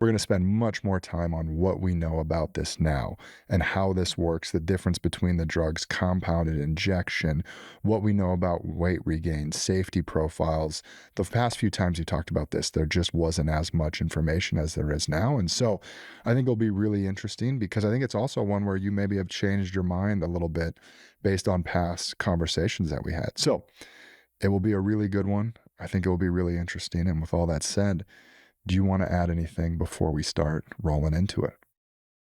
we're going to spend much more time on what we know about this now and how this works, the difference between the drugs, compounded injection, what we know about weight regain, safety profiles. The past few times you talked about this, there just wasn't as much information as there is now. And so I think it'll be really interesting because I think it's also one where you maybe have changed your mind a little bit based on past conversations that we had. So it will be a really good one. I think it will be really interesting. And with all that said, do you want to add anything before we start rolling into it?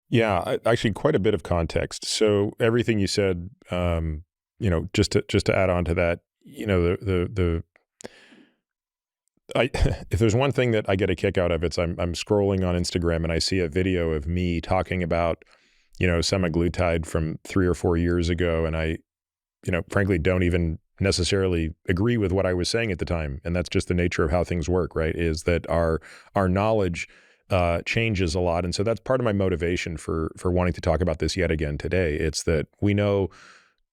Yeah, actually, quite a bit of context. So everything you said, just to add on to that, I if there's one thing that I get a kick out of, it's I'm scrolling on Instagram and I see a video of me talking about, semaglutide from 3 or 4 years ago, and I, frankly, don't even necessarily agree with what I was saying at the time, and that's just the nature of how things work, right? Is that our knowledge changes a lot, and so that's part of my motivation for wanting to talk about this yet again today. It's that we know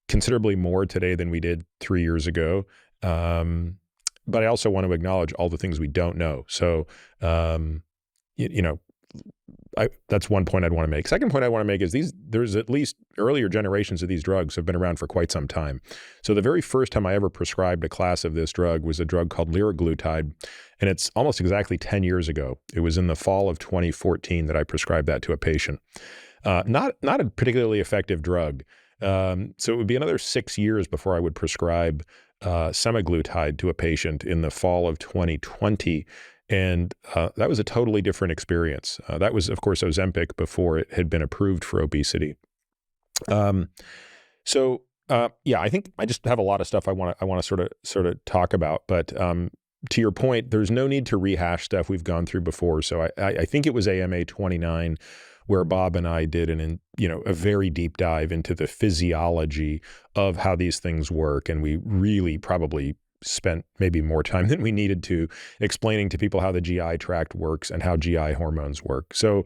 considerably more today than we did 3 years ago, but I also want to acknowledge all the things we don't know. So, you, you know, that's one point I'd want to make. Second point I want to make is there's at least earlier generations of these drugs have been around for quite some time. So the very first time I ever prescribed a class of this drug was a drug called liraglutide, and it's almost exactly 10 years ago. It was in the fall of 2014 that I prescribed that to a patient. Not a particularly effective drug. So it would be another 6 years before I would prescribe semaglutide to a patient in the fall of 2020. And that was a totally different experience. That was, of course, Ozempic before it had been approved for obesity. Yeah, I think I just have a lot of stuff I want to sort of talk about. But to your point, there's no need to rehash stuff we've gone through before. So I think it was AMA 29 where Bob and I did a very deep dive into the physiology of how these things work, and we really probably spent maybe more time than we needed to explaining to people how the GI tract works and how GI hormones work. So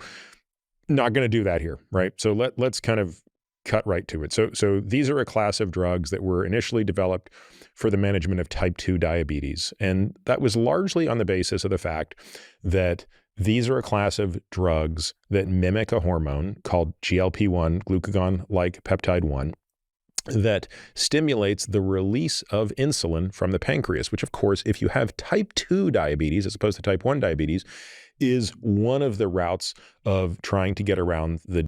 not going to do that here, right? So let's kind of cut right to it. So these are a class of drugs that were initially developed for the management of type 2 diabetes. And that was largely on the basis of the fact that these are a class of drugs that mimic a hormone called GLP-1, glucagon-like peptide 1, that stimulates the release of insulin from the pancreas, which, of course, if you have type 2 diabetes as opposed to type 1 diabetes, is one of the routes of trying to get around the